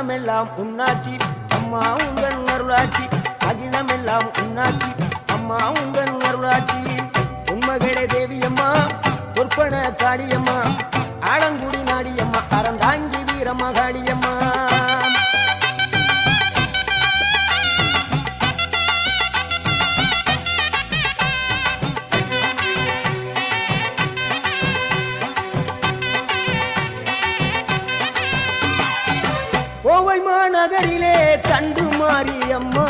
அகிலமெல்லாம் உன்னாட்சி அம்மா உங்கள் அருளாட்சி அகிலமெல்லாம் உன்னாட்சி அம்மா உங்கள் அருளாட்சி உண்மகளே தேவியம்மா பொற்பன காளியம்மா ஆலங்குடி நாடியம்மா அறந்தாங்கி வீரம்மா காளியம்மா கோவை மாநகரிலே தண்டு மாரியம்மா